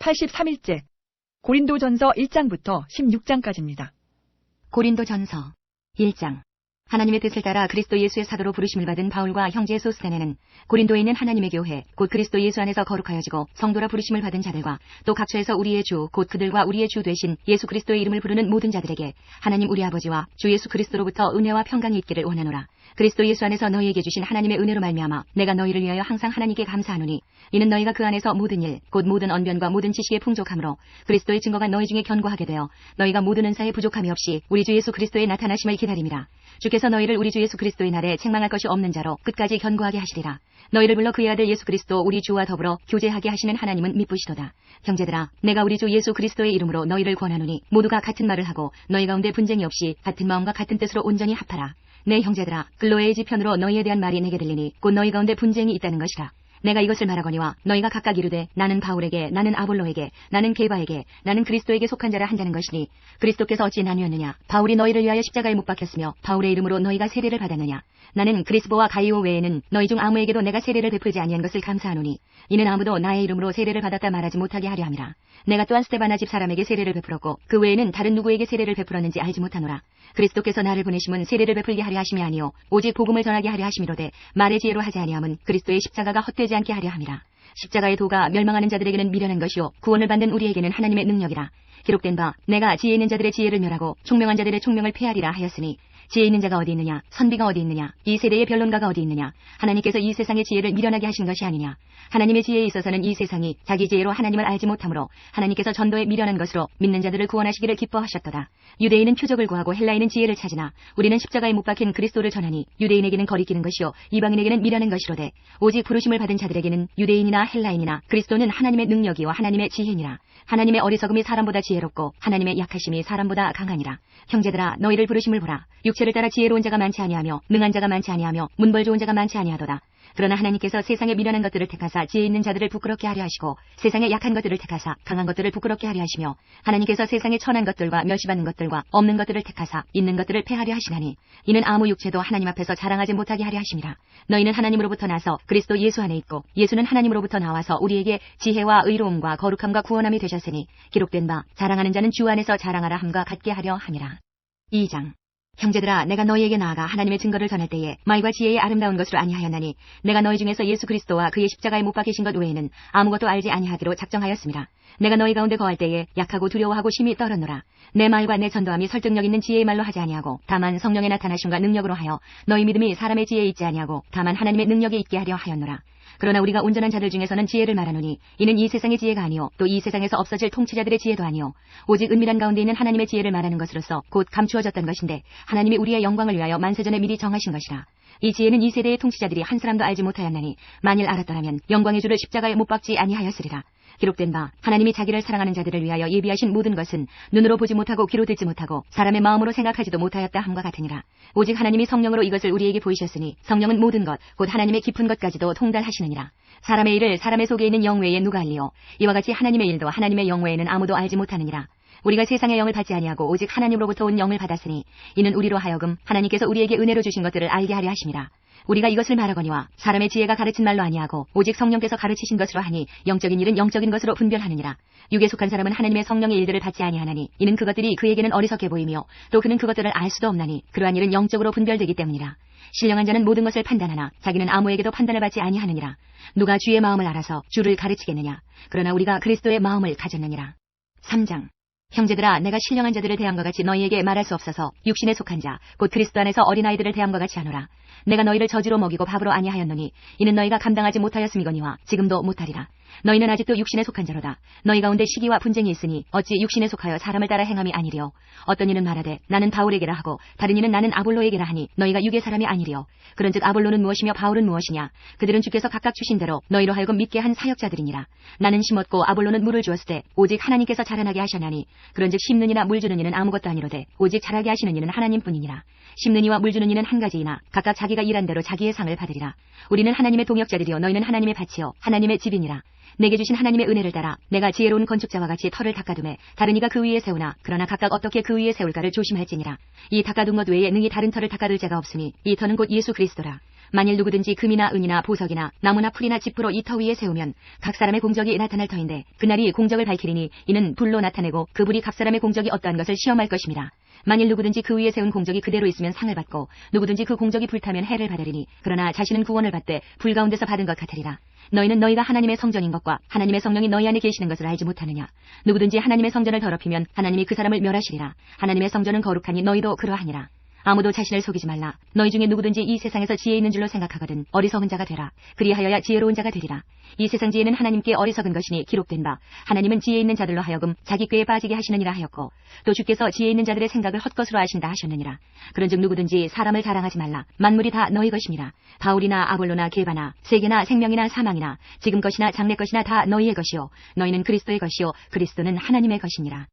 83일째 고린도전서 1장부터 16장까지입니다. 고린도전서 1장. 하나님의 뜻을 따라 그리스도 예수의 사도로 부르심을 받은 바울과 형제 소스데네는 고린도에 있는 하나님의 교회 곧 그리스도 예수 안에서 거룩하여지고 성도라 부르심을 받은 자들과 또 각처에서 우리의 주 곧 그들과 우리의 주 되신 예수 그리스도의 이름을 부르는 모든 자들에게 하나님 우리 아버지와 주 예수 그리스도로부터 은혜와 평강이 있기를 원하노라. 그리스도 예수 안에서 너희에게 주신 하나님의 은혜로 말미암아 내가 너희를 위하여 항상 하나님께 감사하노니 이는 너희가 그 안에서 모든 일 곧 모든 언변과 모든 지식의 풍족함으로 그리스도의 증거가 너희 중에 견고하게 되어 너희가 모든 은사에 부족함이 없이 우리 주 예수 그리스도의 나타나심을 기다림이라. 주께서 너희를 우리 주 예수 그리스도의 날에 책망할 것이 없는 자로 끝까지 견고하게 하시리라. 너희를 불러 그의 아들 예수 그리스도 우리 주와 더불어 교제하게 하시는 하나님은 미쁘시도다. 형제들아, 내가 우리 주 예수 그리스도의 이름으로 너희를 권하노니 모두가 같은 말을 하고 너희 가운데 분쟁이 없이 같은 마음과 같은 뜻으로 온전히 합하라. 내 형제들아, 글로에의 지편으로 너희에 대한 말이 내게 들리니 곧 너희 가운데 분쟁이 있다는 것이라. 내가 이것을 말하거니와 너희가 각각 이르되 나는 바울에게, 나는 아볼로에게, 나는 게바에게, 나는 그리스도에게 속한 자라 한다는 것이니 그리스도께서 어찌 나뉘었느냐? 바울이 너희를 위하여 십자가에 못 박혔으며 바울의 이름으로 너희가 세례를 받았느냐? 나는 그리스보와 가이오 외에는 너희 중 아무에게도 내가 세례를 베풀지 아니한 것을 감사하노니 이는 아무도 나의 이름으로 세례를 받았다 말하지 못하게 하려 함이라. 내가 또한 스데바나 집 사람에게 세례를 베풀었고 그 외에는 다른 누구에게 세례를 베풀었는지 알지 못하노라. 그리스도께서 나를 보내심은 세례를 베풀게 하려 하심이 아니요 오직 복음을 전하게 하려 하심이로되 말의 지혜로 하지 아니함은 그리스도의 십자가가 헛되지 않게 하려 함이라. 십자가의 도가 멸망하는 자들에게는 미련한 것이요 구원을 받는 우리에게는 하나님의 능력이라. 기록된 바 내가 지혜 있는 자들의 지혜를 멸하고 총명한 자들의 총명을 폐하리라 하였으니 지혜 있는 자가 어디 있느냐? 선비가 어디 있느냐? 이 세대의 변론가가 어디 있느냐? 하나님께서 이 세상의 지혜를 미련하게 하신 것이 아니냐? 하나님의 지혜에 있어서는 이 세상이 자기 지혜로 하나님을 알지 못하므로 하나님께서 전도에 미련한 것으로 믿는 자들을 구원하시기를 기뻐하셨도다. 유대인은 표적을 구하고 헬라인은 지혜를 찾으나 우리는 십자가에 못 박힌 그리스도를 전하니 유대인에게는 거리끼는 것이요 이방인에게는 미련한 것이로되 오직 부르심을 받은 자들에게는 유대인이나 헬라인이나 그리스도는 하나님의 능력이요 하나님의 지혜니라. 하나님의 어리석음이 사람보다 지혜롭고 하나님의 약하심이 사람보다 강하니라. 형제들아, 너희를 부르심을 보라. 육체를 따라 지혜로운 자가 많지 아니하며 능한 자가 많지 아니하며 문벌 좋은 자가 많지 아니하도다. 그러나 하나님께서 세상에 미련한 것들을 택하사 지혜 있는 자들을 부끄럽게 하려 하시고 세상에 약한 것들을 택하사 강한 것들을 부끄럽게 하려 하시며 하나님께서 세상에 천한 것들과 멸시받는 것들과 없는 것들을 택하사 있는 것들을 폐하려 하시나니 이는 아무 육체도 하나님 앞에서 자랑하지 못하게 하려 하심이라. 너희는 하나님으로부터 나서 그리스도 예수 안에 있고 예수는 하나님으로부터 나와서 우리에게 지혜와 의로움과 거룩함과 구원함이 되셨으니 기록된 바 자랑하는 자는 주 안에서 자랑하라 함과 같게 하려 함이라. 2장. 형제들아, 내가 너희에게 나아가 하나님의 증거를 전할 때에 말과 지혜의 아름다운 것으로 아니하였나니 내가 너희 중에서 예수 그리스도와 그의 십자가에 못 박히신 것 외에는 아무것도 알지 아니하기로 작정하였습니다. 내가 너희 가운데 거할 때에 약하고 두려워하고 심히 떨었노라. 내 말과 내 전도함이 설득력 있는 지혜의 말로 하지 아니하고 다만 성령의 나타나심과 능력으로 하여 너희 믿음이 사람의 지혜에 있지 아니하고 다만 하나님의 능력에 있게 하려 하였노라. 그러나 우리가 온전한 자들 중에서는 지혜를 말하노니 이는 이 세상의 지혜가 아니요 또 이 세상에서 없어질 통치자들의 지혜도 아니요 오직 은밀한 가운데 있는 하나님의 지혜를 말하는 것으로서 곧 감추어졌던 것인데 하나님이 우리의 영광을 위하여 만세전에 미리 정하신 것이라. 이 지혜는 이 세대의 통치자들이 한 사람도 알지 못하였나니 만일 알았더라면 영광의 주를 십자가에 못 박지 아니하였으리라. 기록된 바 하나님이 자기를 사랑하는 자들을 위하여 예비하신 모든 것은 눈으로 보지 못하고 귀로 듣지 못하고 사람의 마음으로 생각하지도 못하였다 함과 같으니라. 오직 하나님이 성령으로 이것을 우리에게 보이셨으니 성령은 모든 것 곧 하나님의 깊은 것까지도 통달하시느니라. 사람의 일을 사람의 속에 있는 영 외에 누가 알리요? 이와 같이 하나님의 일도 하나님의 영 외에는 아무도 알지 못하느니라. 우리가 세상의 영을 받지 아니하고 오직 하나님으로부터 온 영을 받았으니 이는 우리로 하여금 하나님께서 우리에게 은혜로 주신 것들을 알게 하려 하심이라. 우리가 이것을 말하거니와 사람의 지혜가 가르친 말로 아니하고 오직 성령께서 가르치신 것으로 하니 영적인 일은 영적인 것으로 분별하느니라. 육에 속한 사람은 하나님의 성령의 일들을 받지 아니하나니 이는 그것들이 그에게는 어리석게 보이며 또 그는 그것들을 알 수도 없나니 그러한 일은 영적으로 분별되기 때문이라. 신령한 자는 모든 것을 판단하나 자기는 아무에게도 판단을 받지 아니하느니라. 누가 주의 마음을 알아서 주를 가르치겠느냐? 그러나 우리가 그리스도의 마음을 가졌느니라. 3장. 형제들아, 내가 신령한 자들을 대함과 같이 너희에게 말할 수 없어서 육신에 속한 자 곧 그리스도 안에서 어린아이들을 대함과 같이 하노라. 내가 너희를 저주로 먹이고 밥으로 아니하였노니 이는 너희가 감당하지 못하였음이거니와 지금도 못하리라. 너희는 아직도 육신에 속한 자로다. 너희 가운데 시기와 분쟁이 있으니 어찌 육신에 속하여 사람을 따라 행함이 아니리요. 어떤 이는 말하되 나는 바울에게라 하고 다른 이는 나는 아볼로에게라 하니 너희가 육의 사람이 아니리요. 그런즉 아볼로는 무엇이며 바울은 무엇이냐? 그들은 주께서 각각 주신 대로 너희로 하여금 믿게 한 사역자들이니라. 나는 심었고 아볼로는 물을 주었으되 오직 하나님께서 자라나게 하셨나니 그런즉 심는 이나 물 주는 이는 아무것도 아니로되 오직 자라게 하시는 이는 하나님뿐이니라. 심는 이와 물 주는 이는 한 가지이나 각각 자기가 일한 대로 자기의 상을 받으리라. 우리는 하나님의 동역자들이요 너희는 하나님의 밭이요 하나님의 집이니라. 내게 주신 하나님의 은혜를 따라 내가 지혜로운 건축자와 같이 터를 닦아두매 다른 이가 그 위에 세우나 그러나 각각 어떻게 그 위에 세울까를 조심할지니라. 이 닦아둔 것 외에 능히 다른 터를 닦아둘 자가 없으니 이 터는 곧 예수 그리스도라. 만일 누구든지 금이나 은이나 보석이나 나무나 풀이나 지프로 이 터 위에 세우면 각 사람의 공적이 나타날 터인데 그날이 공적을 밝히리니 이는 불로 나타내고 그 불이 각 사람의 공적이 어떠한 것을 시험할 것임이라. 만일 누구든지 그 위에 세운 공적이 그대로 있으면 상을 받고 누구든지 그 공적이 불타면 해를 받으리니 그러나 자신은 구원을 받되 불 가운데서 받은 것 같으리라. 너희는 너희가 하나님의 성전인 것과 하나님의 성령이 너희 안에 계시는 것을 알지 못하느냐. 누구든지 하나님의 성전을 더럽히면 하나님이 그 사람을 멸하시리라. 하나님의 성전은 거룩하니 너희도 그러하니라. 아무도 자신을 속이지 말라. 너희 중에 누구든지 이 세상에서 지혜 있는 줄로 생각하거든 어리석은 자가 되라. 그리하여야 지혜로운 자가 되리라. 이 세상 지혜는 하나님께 어리석은 것이니 기록된 바 하나님은 지혜 있는 자들로 하여금 자기 꾀에 빠지게 하시느니라 하였고 또 주께서 지혜 있는 자들의 생각을 헛것으로 하신다 하셨느니라. 그런즉 누구든지 사람을 자랑하지 말라. 만물이 다 너희 것임이라. 바울이나 아볼로나 게바나 세계나 생명이나 사망이나 지금 것이나 장래 것이나 다 너희의 것이요 너희는 그리스도의 것이요 그리스도는 하나님의 것이니라.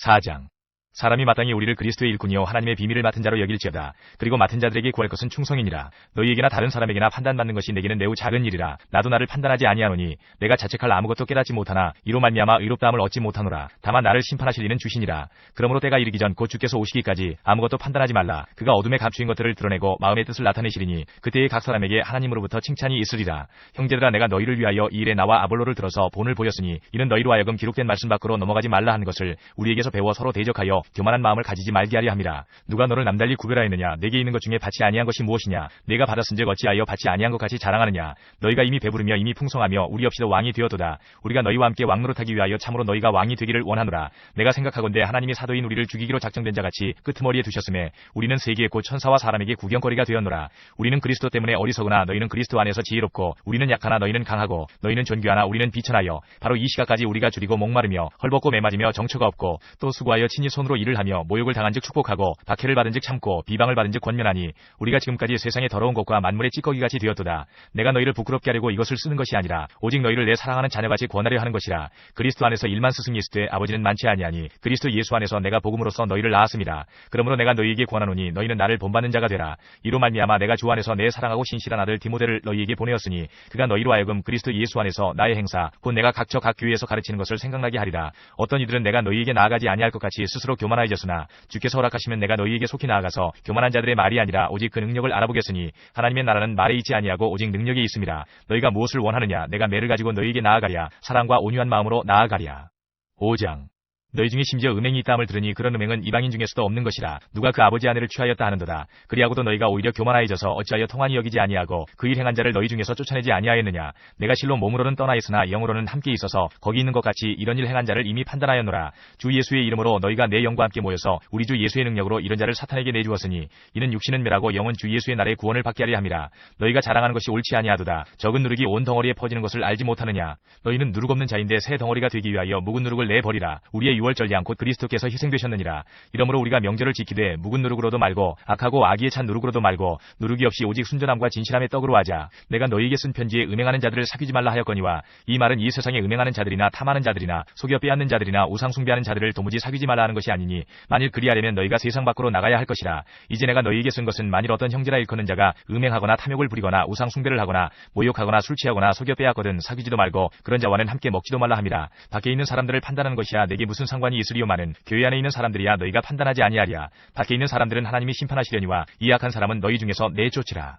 4장. 사람이 마땅히 우리를 그리스도의 일꾼이요 하나님의 비밀을 맡은 자로 여길지어다. 그리고 맡은 자들에게 구할 것은 충성이니라. 너희에게나 다른 사람에게나 판단받는 것이 내게는 매우 작은 일이라. 나도 나를 판단하지 아니하노니 내가 자책할 아무것도 깨닫지 못하나 이로 말미암아 의롭다함을 얻지 못하노라. 다만 나를 심판하실 이는 주시니라. 그러므로 때가 이르기 전 곧 주께서 오시기까지 아무것도 판단하지 말라. 그가 어둠에 감추인 것들을 드러내고 마음의 뜻을 나타내시리니 그때에 각 사람에게 하나님으로부터 칭찬이 있으리라. 형제들아 내가 너희를 위하여 이 일에 나와 아볼로를 들어서 본을 보였으니 이는 너희로 하여금 기록된 말씀 밖으로 넘어가지 말라 하는 것을 우리에게서 배워 서로 대적하여 교만한 마음을 가지지 말게 하려 함이라. 누가 너를 남달리 구별하였느냐. 내게 있는 것 중에 받지 아니한 것이 무엇이냐. 내가 받았은즉 어찌하여 받지 아니한 것 같이 자랑하느냐. 너희가 이미 배부르며 이미 풍성하며 우리 없이도 왕이 되었도다. 우리가 너희와 함께 왕노릇하기 위하여 참으로 너희가 왕이 되기를 원하노라. 내가 생각하건대 하나님이 사도인 우리를 죽이기로 작정된 자같이 끄트머리에 두셨음에 우리는 세계에 곧 천사와 사람에게 구경거리가 되었노라. 우리는 그리스도 때문에 어리석으나 너희는 그리스도 안에서 지혜롭고 우리는 약하나 너희는 강하고 너희는 존귀하나 우리는 비천하여 바로 이 시각까지 우리가 줄이고 목마르며 헐벗고 매맞으며 정처가 없고 또 수고하여 친히 손으로 일을 하며 모욕을 당한즉 축복하고 박해를 받은즉 참고 비방을 받은즉 권면하니 우리가 지금까지 세상의 더러운 것과 만물의 찌꺼기같이 되었도다. 내가 너희를 부끄럽게 하려고 이것을 쓰는 것이 아니라 오직 너희를 내 사랑하는 자녀같이 권하려 하는 것이라. 그리스도 안에서 일만 스승이 있으되 아버지는 많지 아니하니 그리스도 예수 안에서 내가 복음으로써 너희를 낳았음이라. 그러므로 내가 너희에게 권하노니 너희는 나를 본받는 자가 되라. 이로 말미암아 내가 주 안에서 내 사랑하고 신실한 아들 디모데를 너희에게 보내었으니 그가 너희로 하여금 그리스도 예수 안에서 나의 행사 곧 내가 각처 각 교회에서 가르치는 것을 생각나게 하리라. 어떤 이들은 내가 너희에게 나아가지 아니할 것 같이 스스로 교만하여졌으나 주께서 허락하시면 내가 너희에게 속히 나아가서 교만한 자들의 말이 아니라 오직 그 능력을 알아보겠으니 하나님의 나라는 말에 있지 아니하고 오직 능력에 있음이라. 너희가 무엇을 원하느냐. 내가 매를 가지고 너희에게 나아가랴. 사랑과 온유한 마음으로 나아가랴. 5장. 너희 중에 심지어 음행이 있다함을 들으니 그런 음행은 이방인 중에서도 없는 것이라. 누가 그 아버지 아내를 취하였다 하는도다. 그리하고도 너희가 오히려 교만하여져서 어찌하여 통한이 여기지 아니하고 그 일 행한 자를 너희 중에서 쫓아내지 아니하였느냐. 내가 실로 몸으로는 떠나 있으나 영으로는 함께 있어서 거기 있는 것 같이 이런 일 행한 자를 이미 판단하였노라. 주 예수의 이름으로 너희가 내 영과 함께 모여서 우리 주 예수의 능력으로 이런 자를 사탄에게 내주었으니 이는 육신은 멸하고 영은 주 예수의 날에 구원을 받게 하려 함이라. 너희가 자랑하는 것이 옳지 아니하도다. 적은 누룩이 온 덩어리에 퍼지는 것을 알지 못하느냐. 너희는 누룩 없는 자인데 새 덩어리가 되기 위하여 묵은 누룩을 내버리라. 우리의 유월절 양 곧 그리스도께서 희생되셨느니라. 이러므로 우리가 명절을 지키되 묵은 누룩으로도 말고 악하고 악의에 찬 누룩으로도 말고 누룩이 없이 오직 순전함과 진실함의 떡으로 하자. 내가 너희에게 쓴 편지에 음행하는 자들을 사귀지 말라 하였거니와 이 말은 이 세상에 음행하는 자들이나 탐하는 자들이나 속여 빼앗는 자들이나 우상 숭배하는 자들을 도무지 사귀지 말라 하는 것이 아니니 만일 그리하려면 너희가 세상 밖으로 나가야 할 것이라. 이제 내가 너희에게 쓴 것은 만일 어떤 형제라 일컫는 자가 음행하거나 탐욕을 부리거나 우상 숭배를 하거나 모욕하거나 술 취하거나 속여 빼앗거든 사귀지도 말고 그런 자와는 함께 먹지도 말라 함이라. 밖에 있는 사람들을 판단하는 것이야 내게 무슨 상관이 있으리요마는 교회 안에 있는 사람들이야 너희가 판단하지 아니하랴. 밖에 있는 사람들은 하나님이 심판하시려니와 이 악한 사람은 너희 중에서 내쫓으라.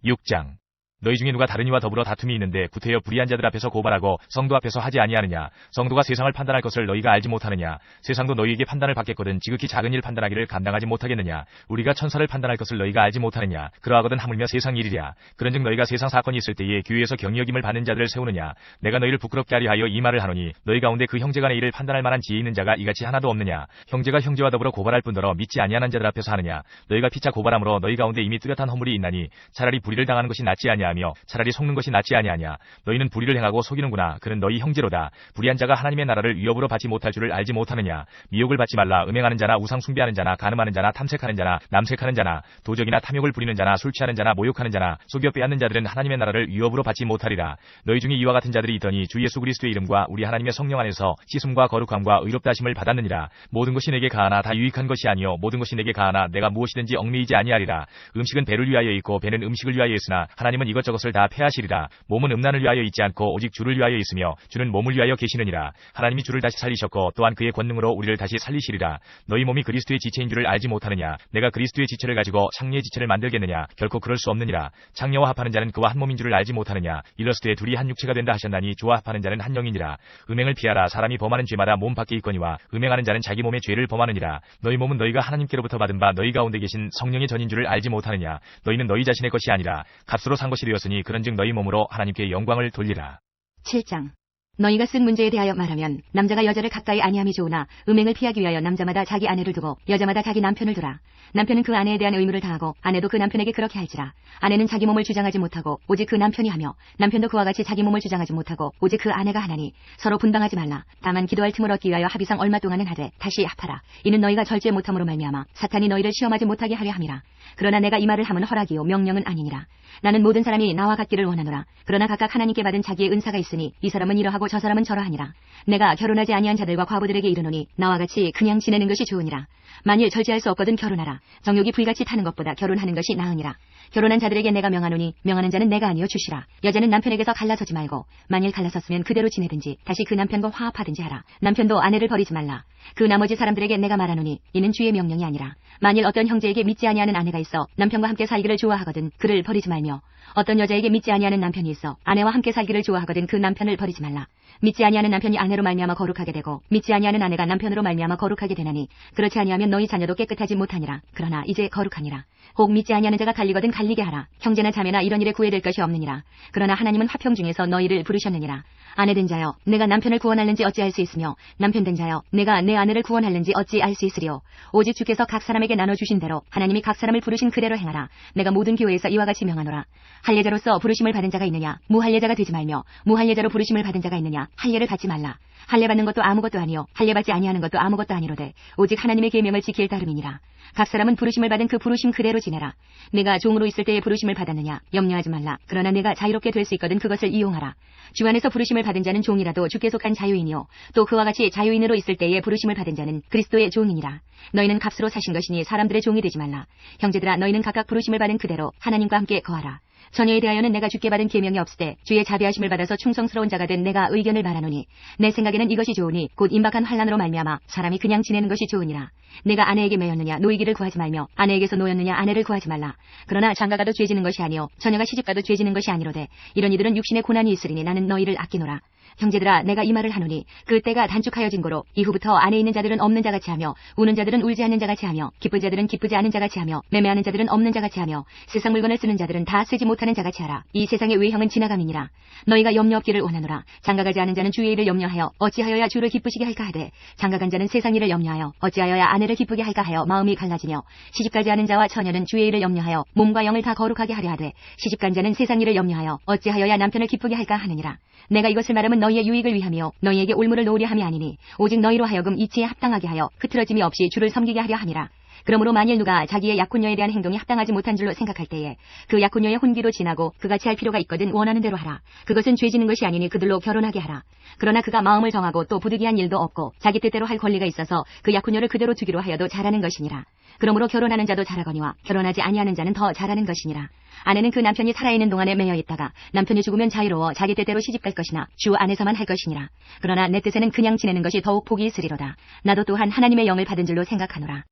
6장. 너희 중에 누가 다른 이와 더불어 다툼이 있는데 구태여 불의한 자들 앞에서 고발하고 성도 앞에서 하지 아니하느냐. 성도가 세상을 판단할 것을 너희가 알지 못하느냐. 세상도 너희에게 판단을 받겠거든 지극히 작은 일 판단하기를 감당하지 못하겠느냐. 우리가 천사를 판단할 것을 너희가 알지 못하느냐. 그러하거든 하물며 세상 일이랴. 그런즉 너희가 세상 사건이 있을 때에 교회에서 경위 여김을 받는 자들을 세우느냐. 내가 너희를 부끄럽게 하려 하여 이 말을 하노니 너희 가운데 그 형제 간의 일을 판단할 만한 지혜 있는 자가 이같이 하나도 없느냐. 형제가 형제와 더불어 고발할 뿐더러 믿지 아니하는 자들 앞에서 하느냐. 너희가 피차 고발함으로 너희 가운데 이미 뚜렷한 허물이 있나니 차라리 불의를 당하는 것이 낫지 아니하며 차라리 속는 것이 낫지 아니하냐. 너희는 불의를 행하고 속이는구나. 그는 너희 형제로다. 불의한 자가 하나님의 나라를 위협으로 받지 못할 줄을 알지 못하느냐. 미혹을 받지 말라. 음행하는 자나 우상 숭배하는 자나 간음하는 자나 탐색하는 자나 남색하는 자나 도적이나 탐욕을 부리는 자나 술 취하는 자나 모욕하는 자나 속여 빼앗는 자들은 하나님의 나라를 위협으로 받지 못하리라. 너희 중에 이와 같은 자들이 있더니 주 예수 그리스도의 이름과 우리 하나님의 성령 안에서 씻음과 거룩함과 의롭다 하심을 받았느니라. 모든 것이 내게 가하나 다 유익한 것이 아니요 모든 것이 내게 가하나 내가 무엇이든지 얽매이지 아니하리라. 음식은 배를 위하여 있고 배는 음식을 위하여 있으나 하나님은 이것 이것저것을 다 패하시리라. 몸은 음란을 위하여 있지 않고 오직 주를 위하여 있으며 주는 몸을 위하여 계시느니라. 하나님이 주를 다시 살리셨고 또한 그의 권능으로 우리를 다시 살리시리라. 너희 몸이 그리스도의 지체인 줄을 알지 못하느냐? 내가 그리스도의 지체를 가지고 창녀의 지체를 만들겠느냐? 결코 그럴 수 없느니라. 창녀와 합하는 자는 그와 한 몸인 줄을 알지 못하느냐? 이러스되 둘이 한 육체가 된다 하셨나니 주와 합하는 자는 한 영이니라. 음행을 피하라. 사람이 범하는 죄마다 몸 밖에 있거니와 음행하는 자는 자기 몸의 죄를 범하느니라. 너희 몸은 너희가 하나님께로부터 받은 바 너희 가운데 계신 성령의 전인 줄을 알지 못하느냐? 너희는 너희 자신의 것이 아니라 값으로 산 것이 되었으니 그런즉 너희 몸으로 하나님께 영광을 돌리라. 7장. 너희가 쓴 문제에 대하여 말하면 남자가 여자를 가까이 아니함이 좋으나 음행을 피하기 위하여 남자마다 자기 아내를 두고 여자마다 자기 남편을 두라. 남편은 그 아내에 대한 의무를 다하고 아내도 그 남편에게 그렇게 할지라. 아내는 자기 몸을 주장하지 못하고 오직 그 남편이 하며 남편도 그와 같이 자기 몸을 주장하지 못하고 오직 그 아내가 하나니 서로 분방하지 말라. 다만 기도할 틈을 얻기 위하여 합의상 얼마 동안은 하되 다시 합하라. 이는 너희가 절제 못함으로 말미암아 사탄이 너희를 시험하지 못하게 하려 함이라. 그러나 내가 이 말을 함은 허락이요 명령은 아니니라. 나는 모든 사람이 나와 같기를 원하노라. 그러나 각각 하나님께 받은 자기의 은사가 있으니 이 사람은 이러하고 저 사람은 저러하니라. 내가 결혼하지 아니한 자들과 과부들에게 이르노니 나와 같이 그냥 지내는 것이 좋으니라. 만일 절제할 수 없거든 결혼하라. 정욕이 불같이 타는 것보다 결혼하는 것이 나으니라. 결혼한 자들에게 내가 명하노니 명하는 자는 내가 아니요 주시라. 여자는 남편에게서 갈라서지 말고 만일 갈라섰으면 그대로 지내든지 다시 그 남편과 화합하든지 하라. 남편도 아내를 버리지 말라. 그 나머지 사람들에게 내가 말하노니 이는 주의 명령이 아니라. 만일 어떤 형제에게 믿지 아니하는 아내가 있어 남편과 함께 살기를 좋아하거든 그를 버리지 말며 어떤 여자에게 믿지 아니하는 남편이 있어 아내와 함께 살기를 좋아하거든 그 남편을 버리지 말라. 믿지 아니하는 남편이 아내로 말미암아 거룩하게 되고 믿지 아니하는 아내가 남편으로 말미암아 거룩하게 되나니 그렇지 아니하면 너희 자녀도 깨끗하지 못하니라. 그러나 이제 거룩하니라. 혹 믿지 아니하는 자가 갈리거든 갈리게 하라. 형제나 자매나 이런 일에 구애될 것이 없느니라. 그러나 하나님은 화평 중에서 너희를 부르셨느니라. 아내 된 자여 내가 남편을 구원할는지 어찌 알 수 있으며 남편 된 자여 내가 내 아내를 구원할는지 어찌 알 수 있으리요. 오직 주께서 각 사람에게 나눠주신 대로 하나님이 각 사람을 부르신 그대로 행하라. 내가 모든 교회에서 이와 같이 명하노라. 할례자로서 부르심을 받은 자가 있느냐? 무할례자가 되지 말며 무할례자로 부르심을 받은 자가 있느냐? 할례를 받지 말라. 할례 받는 것도 아무것도 아니요 할례 받지 아니하는 것도 아무것도 아니로되 오직 하나님의 계명을 지킬 따름이니라. 각 사람은 부르심을 받은 그 부르심 그대로 지내라. 내가 종으로 있을 때에 부르심을 받았느냐? 염려하지 말라. 그러나 내가 자유롭게 될 수 있거든 그것을 이용하라. 주 안에서 부르심을 받은 자는 종이라도 주께 속한 자유인이요 또 그와 같이 자유인으로 있을 때에 부르심을 받은 자는 그리스도의 종이니라. 너희는 값으로 사신 것이니 사람들의 종이 되지 말라. 형제들아 너희는 각각 부르심을 받은 그대로 하나님과 함께 거하라. 처녀에 대하여는 내가 주께 받은 계명이 없으되 주의 자비하심을 받아서 충성스러운 자가 된 내가 의견을 말하노니 내 생각에는 이것이 좋으니 곧 임박한 환난으로 말미암아 사람이 그냥 지내는 것이 좋으니라. 내가 아내에게 매였느냐 노이기를 구하지 말며 아내에게서 노였느냐 아내를 구하지 말라. 그러나 장가가도 죄지는 것이 아니요 처녀가 시집가도 죄지는 것이 아니로되 이런 이들은 육신의 고난이 있으리니 나는 너희를 아끼노라. 형제들아 내가 이 말을 하노니 그 때가 단축하여진 고로 이후부터 안에 있는 자들은 없는 자같이 하며 우는 자들은 울지 않는 자같이 하며 기쁜 자들은 기쁘지 않은 자같이 하며 매매하는 자들은 없는 자같이 하며 세상 물건을 쓰는 자들은 다 쓰지 못하는 자같이 하라. 이 세상의 외형은 지나감이니라. 너희가 염려 없기를 원하노라. 장가가지 않은 자는 주의 일을 염려하여 어찌하여야 주를 기쁘시게 할까 하되 장가간 자는 세상 일을 염려하여 어찌하여야 아내를 기쁘게 할까 하여 마음이 갈라지며 시집가지 않은 자와 처녀는 주의 일을 염려하여 몸과 영을 다 거룩하게 하려 하되 시집간 자는 세상 일을 염려하여 어찌하여야 남편을 기쁘게 할까 하느니라. 내가 이것을 말하면 너희의 유익을 위하며 너희에게 올무를 놓으려 함이 아니니 오직 너희로 하여금 이치에 합당하게 하여 흐트러짐이 없이 주를 섬기게 하려 함이라. 그러므로 만일 누가 자기의 약혼녀에 대한 행동이 합당하지 못한 줄로 생각할 때에 그 약혼녀의 혼기로 지나고 그같이 할 필요가 있거든 원하는 대로 하라. 그것은 죄지는 것이 아니니 그들로 결혼하게 하라. 그러나 그가 마음을 정하고 또 부득이한 일도 없고 자기 뜻대로 할 권리가 있어서 그 약혼녀를 그대로 두기로 하여도 잘하는 것이니라. 그러므로 결혼하는 자도 잘하거니와 결혼하지 아니하는 자는 더 잘하는 것이니라. 아내는 그 남편이 살아있는 동안에 매여 있다가 남편이 죽으면 자유로워 자기 뜻대로 시집갈 것이나 주 안에서만 할 것이니라. 그러나 내 뜻에는 그냥 지내는 것이 더욱 복이 있으리로다. 나도 또한 하나님의 영을 받은 줄로 생각하노라.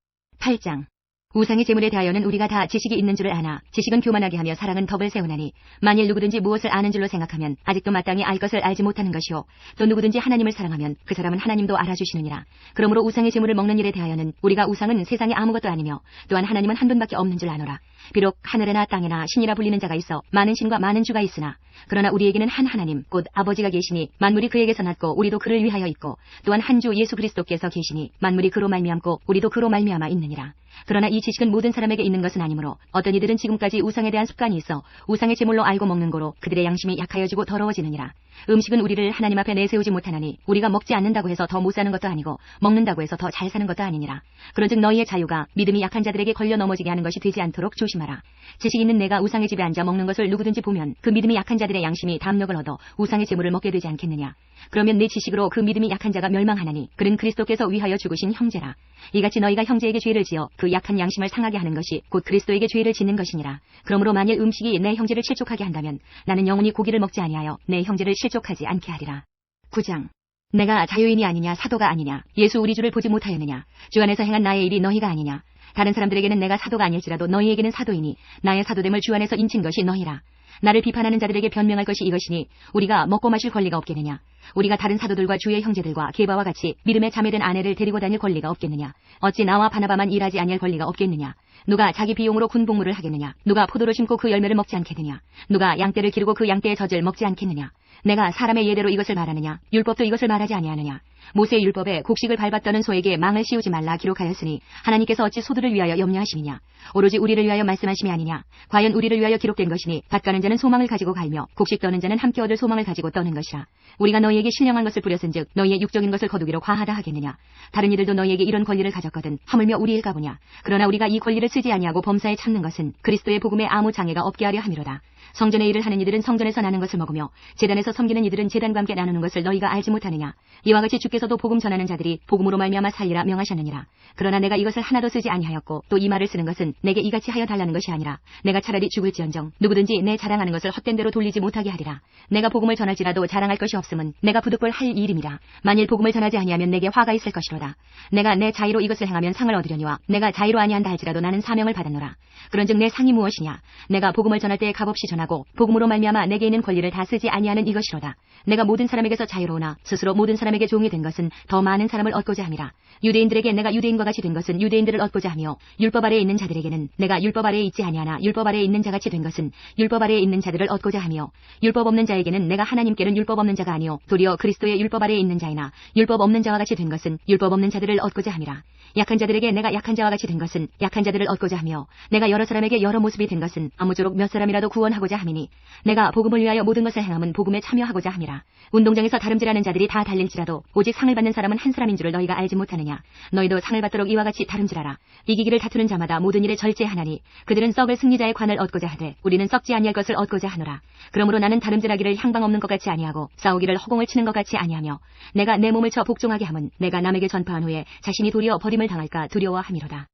8장. 우상의 제물에 대하여는 우리가 다 지식이 있는 줄을 아나 지식은 교만하게 하며 사랑은 덕을 세우나니 만일 누구든지 무엇을 아는 줄로 생각하면 아직도 마땅히 알 것을 알지 못하는 것이요 또 누구든지 하나님을 사랑하면 그 사람은 하나님도 알아주시느니라. 그러므로 우상의 제물을 먹는 일에 대하여는 우리가 우상은 세상에 아무것도 아니며 또한 하나님은 한 분밖에 없는 줄 아노라. 비록 하늘에나 땅에나 신이라 불리는 자가 있어 많은 신과 많은 주가 있으나 그러나 우리에게는 한 하나님 곧 아버지가 계시니 만물이 그에게서 났고 우리도 그를 위하여 있고 또한 한 주 예수 그리스도께서 계시니 만물이 그로 말미암고 우리도 그로 말미암아 있느니라. 그러나 이 지식은 모든 사람에게 있는 것은 아니므로 어떤 이들은 지금까지 우상에 대한 습관이 있어 우상의 제물로 알고 먹는 고로 그들의 양심이 약하여지고 더러워지느니라. 음식은 우리를 하나님 앞에 내세우지 못하나니 우리가 먹지 않는다고 해서 더 못 사는 것도 아니고 먹는다고 해서 더 잘 사는 것도 아니니라. 그런즉 너희의 자유가 믿음이 약한 자들에게 걸려 넘어지게 하는 것이 되지 않도록 조심하라. 지식 있는 내가 우상의 집에 앉아 먹는 것을 누구든지 보면 그 믿음이 약한 자들의 양심이 담력을 얻어 우상의 재물을 먹게 되지 않겠느냐. 그러면 내 지식으로 그 믿음이 약한 자가 멸망하나니 그는 그리스도께서 위하여 죽으신 형제라. 이같이 너희가 형제에게 죄를 지어 그 약한 양심을 상하게 하는 것이 곧 그리스도에게 죄를 짓는 것이니라. 그러므로 만일 음식이 내 형제를 실족하게 한다면 나는 영원히 고기를 먹지 아니하여 내 형제를 실족하지 않게 하리라. 9장. 내가 자유인이 아니냐 사도가 아니냐 예수 우리 주를 보지 못하였느냐 주 안에서 행한 나의 일이 너희가 아니냐. 다른 사람들에게는 내가 사도가 아닐지라도 너희에게는 사도이니 나의 사도됨을 주 안에서 인친 것이 너희라. 나를 비판하는 자들에게 변명할 것이 이것이니 우리가 먹고 마실 권리가 없겠느냐. 우리가 다른 사도들과 주의 형제들과 게바와 같이 믿음에 자매된 아내를 데리고 다닐 권리가 없겠느냐. 어찌 나와 바나바만 일하지 아니할 권리가 없겠느냐. 누가 자기 비용으로 군복무를 하겠느냐. 누가 포도를 심고 그 열매를 먹지 않겠느냐. 누가 양떼를 기르고 그 양떼의 젖을 먹지 않겠느냐. 내가 사람의 예대로 이것을 말하느냐. 율법도 이것을 말하지 아니하느냐. 모세의 율법에 곡식을 밟았다는 소에게 망을 씌우지 말라 기록하였으니 하나님께서 어찌 소들을 위하여 염려하심이냐. 오로지 우리를 위하여 말씀하심이 아니냐. 과연 우리를 위하여 기록된 것이니 밭 가는 자는 소망을 가지고 갈며 곡식 떠는 자는 함께 얻을 소망을 가지고 떠는 것이라. 우리가 너희에게 신령한 것을 뿌렸은즉 너희의 육적인 것을 거두기로 과하다 하겠느냐. 다른 이들도 너희에게 이런 권리를 가졌거든 하물며 우리일까 보냐. 그러나 우리가 이 권리를 쓰지 아니하고 범사에 참는 것은 그리스도의 복음에 아무 장애가 없게 하려 함이로다. 성전의 일을 하는 이들은 성전에서 나는 것을 먹으며 제단에서 섬기는 이들은 제단과 함께 나누는 것을 너희가 알지 못하느냐. 이와 같이 주께서도 복음 전하는 자들이 복음으로 말미암아 살리라 명하셨느니라. 그러나 내가 이것을 하나도 쓰지 아니하였고 또 이 말을 쓰는 것은 내게 이같이 하여 달라는 것이 아니라 내가 차라리 죽을지언정 누구든지 내 자랑하는 것을 헛된 대로 돌리지 못하게 하리라. 내가 복음을 전할지라도 자랑할 것이 없음은 내가 부득불 할 일임이라. 만일 복음을 전하지 아니하면 내게 화가 있을 것이로다. 내가 내 자의로 이것을 행하면 상을 얻으려니와 내가 자의로 아니한다 할지라도 나는 사명을 받았노라. 그런즉 내 상이 무엇이냐. 내가 복음을 전할 때에 값없이 전하고 복음으로 말미암아 내게 있는 권리를 다 쓰지 아니하는 이것이로다. 내가 모든 사람에게서 자유로우나 스스로 모든 사람에게 종이 된 것은 더 많은 사람을 얻고자 함이라. 유대인들에게 내가 유대인과 같이 된 것은 유대인들을 얻고자 하며 율법 아래에 있는 자들에게는 내가 율법 아래에 있지 아니하나 율법 아래에 있는 자같이 된 것은 율법 아래에 있는 자들을 얻고자 하며 율법 없는 자에게는 내가 하나님께는 율법 없는 자가 아니요 도리어 그리스도의 율법 아래에 있는 자이나 율법 없는 자와 같이 된 것은 율법 없는 자들을 얻고자 함이라. 약한 자들에게 내가 약한 자와 같이 된 것은 약한 자들을 얻고자 하며 내가 여러 사람에게 여러 모습이 된 것은 아무쪼록 몇 사람이라도 구원하고자 함이니 내가 복음을 위하여 모든 것을 행함은 복음에 참여하고자 함이라. 운동장에서 다름질하는 자들이 다 달릴지라도 오직 상을 받는 사람은 한 사람인 줄을 너희가 알지 못하느냐. 너희도 상을 받도록 이와 같이 다름질하라. 이기기를 다투는 자마다 모든 일에 절제하나니 그들은 썩을 승리자의 관을 얻고자 하되 우리는 썩지 아니할 것을 얻고자 하노라. 그러므로 나는 다름질하기를 향방 없는 것 같이 아니하고 싸우기를 허공을 치는 것 같이 아니하며 내가 내 몸을 쳐 복종하게 함은 내가 남에게 전파한 후에 자신이 도리어 버림을 당할까 두려워함이로다.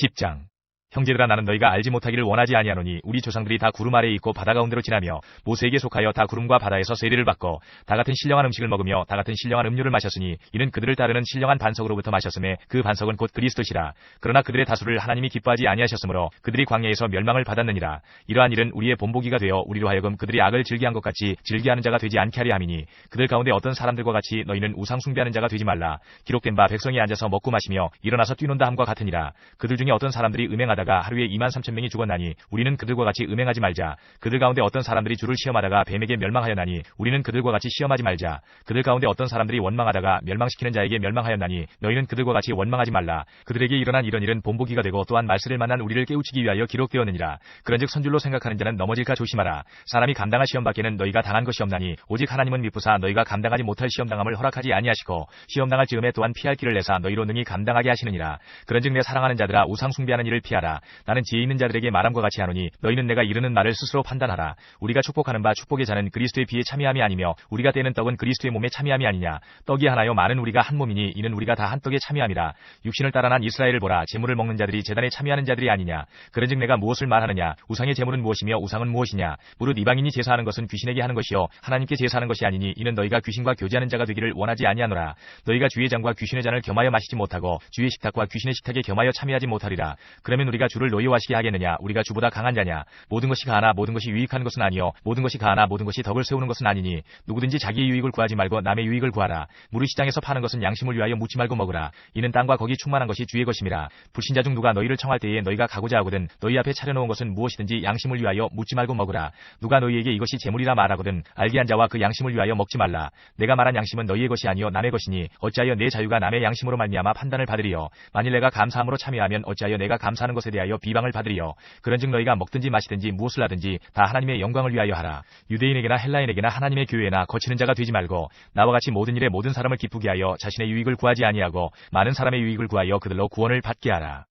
10장. 형제들아 나는 너희가 알지 못하기를 원하지 아니하노니 우리 조상들이 다 구름 아래에 있고 바다 가운데로 지나며 모세에게 속하여 다 구름과 바다에서 세례를 받고 다 같은 신령한 음식을 먹으며 다 같은 신령한 음료를 마셨으니 이는 그들을 따르는 신령한 반석으로부터 마셨음에 그 반석은 곧 그리스도시라. 그러나 그들의 다수를 하나님이 기뻐하지 아니하셨으므로 그들이 광야에서 멸망을 받았느니라. 이러한 일은 우리의 본보기가 되어 우리로 하여금 그들이 악을 즐기한 것 같이 즐기하는 자가 되지 않게 하려 함이니 그들 가운데 어떤 사람들과 같이 너희는 우상 숭배하는 자가 되지 말라. 기록된 바 백성이 앉아서 먹고 마시며 일어나서 뛰논다 함과 같으니라. 그들 중에 어떤 사람들이 음행하다가 하루에 23,000명이 죽었나니 우리는 그들과 같이 음행하지 말자. 그들 가운데 어떤 사람들이 주를 시험하다가 뱀에게 멸망하였나니 우리는 그들과 같이 시험하지 말자. 그들 가운데 어떤 사람들이 원망하다가 멸망시키는 자에게 멸망하였나니 너희는 그들과 같이 원망하지 말라. 그들에게 일어난 이런 일은 본보기가 되고 또한 말씀을 만난 우리를 깨우치기 위하여 기록되었느니라. 그런즉 선줄로 생각하는 자는 넘어질까 조심하라. 사람이 감당할 시험밖에는 너희가 당한 것이 없나니 오직 하나님은 미쁘사 너희가 감당하지 못할 시험당함을 허락하지 아니하시고 시험당할 즈음에 또한 피할 길을 내사 너희로 능히 감당하게 하시느니라. 그런즉 내 사랑하는 자들아 우상 숭배하는 일을 피하라. 나는 지혜 있는 자들에게 말함과 같이 하노니 너희는 내가 이르는 말을 스스로 판단하라. 우리가 축복하는 바 축복의 잔은 그리스도의 피에 참여함이 아니며 우리가 떼는 떡은 그리스도의 몸에 참여함이 아니냐. 떡이 하나요 많은 우리가 한 몸이니 이는 우리가 다 한 떡에 참여함이라. 육신을 따라 난 이스라엘을 보라. 제물을 먹는 자들이 제단에 참여하는 자들이 아니냐. 그런즉 내가 무엇을 말하느냐. 우상의 제물은 무엇이며 우상은 무엇이냐. 무릇 이방인이 제사하는 것은 귀신에게 하는 것이요 하나님께 제사하는 것이 아니니 이는 너희가 귀신과 교제하는 자가 되기를 원하지 아니하노라. 너희가 주의 잔과 귀신의 잔을 겸하여 마시지 못하고 주의 식탁과 귀신의 식탁에 겸하여 참여하지 못하리라. 그러면 우리가 주를 노여워하시게 하겠느냐. 우리가 주보다 강한 자냐. 모든 것이 가하나 모든 것이 유익한 것은 아니요 모든 것이 가하나 모든 것이 덕을 세우는 것은 아니니 누구든지 자기의 유익을 구하지 말고 남의 유익을 구하라. 무릇 시장에서 파는 것은 양심을 위하여 묻지 말고 먹으라. 이는 땅과 거기 충만한 것이 주의 것임이라. 불신자 중 누가 너희를 청할 때에 너희가 가고자 하거든 너희 앞에 차려놓은 것은 무엇이든지 양심을 위하여 묻지 말고 먹으라. 누가 너희에게 이것이 재물이라 말하거든 알게 한 자와 그 양심을 위하여 먹지 말라. 내가 말한 양심은 너희의 것이 아니요 남의 것이니 어찌하여 내 자유가 남의 양심으로 말미암아 판단을 받으리요. 만일 내가 감사함으로 참여하면 어찌하여 내가 감사하는 것을 것에 대하여 비방을 받으리요. 그런즉 너희가 먹든지 마시든지 무엇을 하든지 다 하나님의 영광을 위하여 하라. 유대인에게나 헬라인에게나 하나님의 교회나 거치는 자가 되지 말고 나와 같이 모든 일에 모든 사람을 기쁘게 하여 자신의 유익을 구하지 아니하고 많은 사람의 유익을 구하여 그들로 구원을 받게 하라.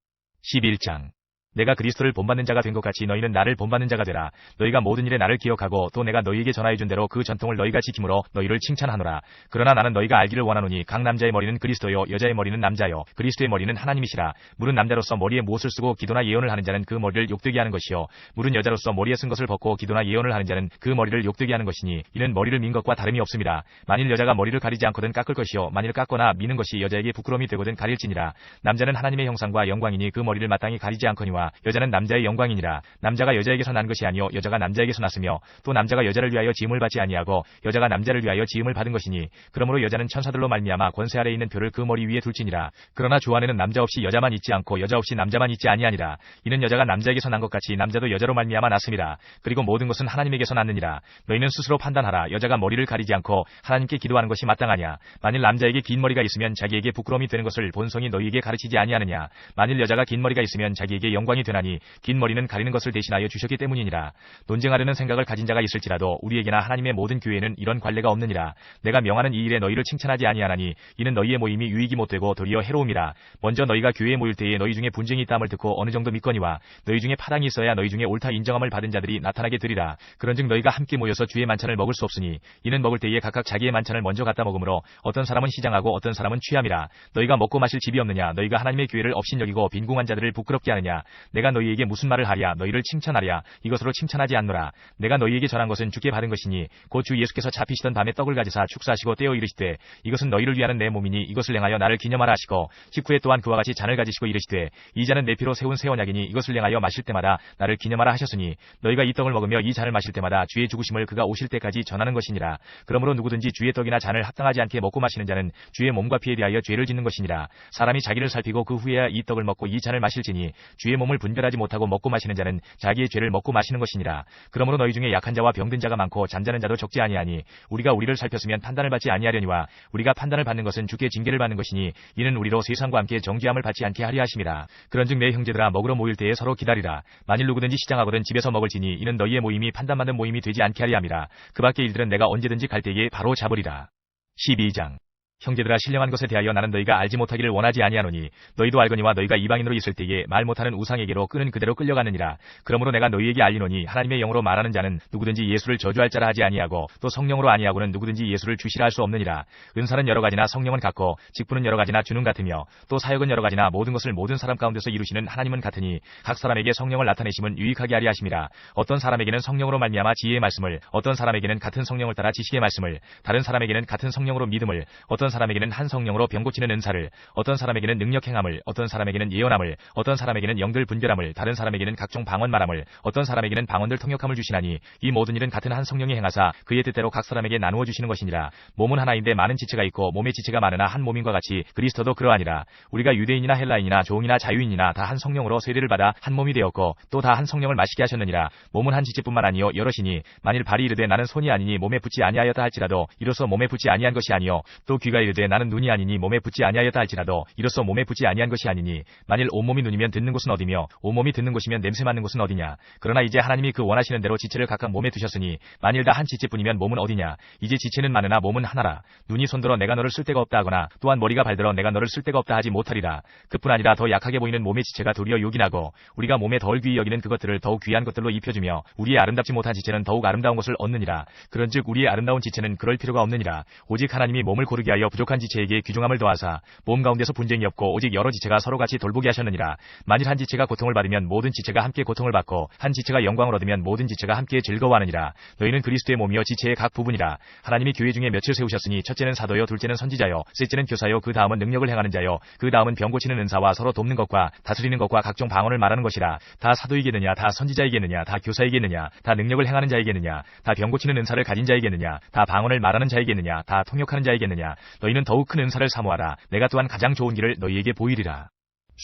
11장. 내가 그리스도를 본받는 자가 된 것 같이 너희는 나를 본받는 자가 되라. 너희가 모든 일에 나를 기억하고 또 내가 너희에게 전하여 준 대로 그 전통을 너희가 지킴으로 너희를 칭찬하노라. 그러나 나는 너희가 알기를 원하노니 각 남자의 머리는 그리스도요 여자의 머리는 남자요 그리스도의 머리는 하나님이시라. 물은 남자로서 머리에 무엇을 쓰고 기도나 예언을 하는 자는 그 머리를 욕되게 하는 것이요 물은 여자로서 머리에 쓴 것을 벗고 기도나 예언을 하는 자는 그 머리를 욕되게 하는 것이니 이는 머리를 민 것과 다름이 없습니다. 만일 여자가 머리를 가리지 않거든 깎을 것이요 만일 깎거나 미는 것이 여자에게 부끄러움이 되거든 가릴지니라. 남자는 하나님의 형상과 영광이니 그 머리를 마땅히 가리지 않거니와 여자는 남자의 영광이니라. 남자가 여자에게서 난 것이 아니요 여자가 남자에게서 났으며 또 남자가 여자를 위하여 지음을 받지 아니하고 여자가 남자를 위하여 지음을 받은 것이니 그러므로 여자는 천사들로 말미암아 권세 아래에 있는 벼를 그 머리 위에 둘지니라. 그러나 주 안에는 남자 없이 여자만 있지 않고 여자 없이 남자만 있지 아니하니라. 이는 여자가 남자에게서 난 것 같이 남자도 여자로 말미암아 났음이라. 그리고 모든 것은 하나님에게서 났느니라. 너희는 스스로 판단하라. 여자가 머리를 가리지 않고 하나님께 기도하는 것이 마땅하냐. 만일 남자에게 긴 머리가 있으면 자기에게 부끄러움이 되는 것을 본성이 너희에게 가르치지 아니하느냐. 만일 여자가 긴 머리가 있으면 자기에게 영광이 되나니 긴 머리는 가리는 것을 대신하여 주셨기 때문이니라. 논쟁하려는 생각을 가진 자가 있을지라도 우리에게나 하나님의 모든 교회에는 이런 관례가 없느니라. 내가 명하는 이 일에 너희를 칭찬하지 아니하나니 이는 너희의 모임이 유익이 못되고 도리어 해로움이라. 먼저 너희가 교회에 모일 때에 너희 중에 분쟁이 있다함을 듣고 어느 정도 믿거니와 너희 중에 파당이 있어야 너희 중에 옳다 인정함을 받은 자들이 나타나게 되리라. 그런즉 너희가 함께 모여서 주의 만찬을 먹을 수 없으니 이는 먹을 때에 각각 자기의 만찬을 먼저 갖다 먹으므로 어떤 사람은 시장하고 어떤 사람은 취함이라. 너희가 먹고 마실 집이 없느냐. 너희가 하나님의 교회를 업신여기고 빈궁한 자들을 부끄럽게 하느냐. 내가 너희에게 무슨 말을 하랴. 너희를 칭찬하랴. 이것으로 칭찬하지 않노라. 내가 너희에게 전한 것은 주께 받은 것이니 곧 주 예수께서 잡히시던 밤에 떡을 가지사 축사하시고 떼어 이르시되 이것은 너희를 위하는 내 몸이니 이것을 행하여 나를 기념하라 하시고 식후에 또한 그와 같이 잔을 가지시고 이르시되 이 잔은 내 피로 세운 새 언약이니 이것을 행하여 마실 때마다 나를 기념하라 하셨으니 너희가 이 떡을 먹으며 이 잔을 마실 때마다 주의 죽으심을 그가 오실 때까지 전하는 것이니라. 그러므로 누구든지 주의 떡이나 잔을 합당하지 않게 먹고 마시는 자는 주의 몸과 피에 대하여 죄를 짓는 것이니라. 사람이 자기를 살피고 그 후에야 이 떡을 먹고 이 잔을 마실지니 주의 몸을 분별하지 못하고 먹고 마시는 자는 자기의 죄를 먹고 마시는 것이니라. 그러므로 너희 중에 약한 자와 병든 자가 많고 잠자는 자도 적지 아니하니 우리가 우리를 살폈으면 판단을 받지 아니하려니와 우리가 판단을 받는 것은 주께 징계를 받는 것이니 이는 우리로 세상과 함께 정죄함을 받지 않게 하려 하심이라. 그런즉 내 형제들아 먹으러 모일 때에 서로 기다리라. 만일 누구든지 시장하거든 집에서 먹을지니 이는 너희의 모임이 판단받는 모임이 되지 않게 하려 함이라. 그 밖의 일들은 내가 언제든지 갈 때에 바로 잡으리라. 12장. 형제들아 신령한 것에 대하여 나는 너희가 알지 못하기를 원하지 아니하노니 너희도 알거니와 너희가 이방인으로 있을 때에 말 못하는 우상에게로 끄는 그대로 끌려가느니라. 그러므로 내가 너희에게 알리노니 하나님의 영으로 말하는 자는 누구든지 예수를 저주할 자라 하지 아니하고 또 성령으로 아니하고는 누구든지 예수를 주시라 할 수 없느니라. 은사는 여러 가지나 성령은 같고 직분은 여러 가지나 주는 같으며 또 사역은 여러 가지나 모든 것을 모든 사람 가운데서 이루시는 하나님은 같으니 각 사람에게 성령을 나타내심은 유익하게 하리 하심이라. 어떤 사람에게는 성령으로 말미암아 지혜의 말씀을 어떤 사람에게는 같은 성령을 따라 지식의 말씀을 다른 사람에게는 같은 성령으로 믿음을 어떤 사람에게는 한 성령으로 병 고치는 은사를 어떤 사람에게는 능력 행함을 어떤 사람에게는 예언함을 어떤 사람에게는 영들 분별함을 다른 사람에게는 각종 방언 말함을 어떤 사람에게는 방언들 통역함을 주시나니 이 모든 일은 같은 한 성령이 행하사 그의 뜻대로 각 사람에게 나누어 주시는 것이니라. 몸은 하나인데 많은 지체가 있고 몸의 지체가 많으나 한 몸인과 같이 그리스도도 그러하니라. 우리가 유대인이나 헬라인이나 종이나 자유인이나 다 한 성령으로 세례를 받아 한 몸이 되었고 또 다 한 성령을 마시게 하셨느니라. 몸은 한 지체뿐만 아니요 여럿이니 만일 발이 이르되 나는 손이 아니니 몸에 붙지 아니하였다 할지라도 이로써 몸에 붙지 아니한 것이 아니요 또 귀가 이르되 나는 눈이 아니니 몸에 붙지 아니하였다 할지라도 이로써 몸에 붙지 아니한 것이 아니니 만일 온몸이 눈이면 듣는 곳은 어디며 온몸이 듣는 곳이면 냄새 맡는 곳은 어디냐. 그러나 이제 하나님이 그 원하시는 대로 지체를 각각 몸에 두셨으니 만일 다 한 지체뿐이면 몸은 어디냐. 이제 지체는 많으나 몸은 하나라. 눈이 손들어 내가 너를 쓸 데가 없다 하거나 또한 머리가 발들어 내가 너를 쓸 데가 없다 하지 못하리라. 그뿐 아니라 더 약하게 보이는 몸의 지체가 도리어 요긴하고 우리가 몸에 덜 귀히 여기는 그것들을 더욱 귀한 것들로 입혀주며 우리의 아름답지 못한 지체는 더욱 아름다운 것을 얻느니라. 그런즉 우리의 아름다운 지체는 그럴 필요가 없느니라. 오직 하나님이 몸을 고르게 하여 부족한 지체에게 귀중함을 더하사 몸 가운데서 분쟁이 없고 오직 여러 지체가 서로 같이 돌보게 하셨느니라. 만일 한 지체가 고통을 받으면 모든 지체가 함께 고통을 받고 한 지체가 영광을 얻으면 모든 지체가 함께 즐거워하느니라. 너희는 그리스도의 몸이요 지체의 각 부분이라. 하나님이 교회 중에 몇을 세우셨으니 첫째는 사도요 둘째는 선지자요 셋째는 교사요 그 다음은 능력을 행하는 자요 그 다음은 병 고치는 은사와 서로 돕는 것과 다스리는 것과 각종 방언을 말하는 것이라. 다 사도이겠느냐 다 선지자이겠느냐 다 교사이겠느냐 다 능력을 행하는 자이겠느냐 다 병 고치는 은사를 가진 자이겠느냐 다 방언을 말하는 자이겠느냐 다 통역하는 자이겠느냐. 너희는 더욱 큰 은사를 사모하라. 내가 또한 가장 좋은 길을 너희에게 보이리라.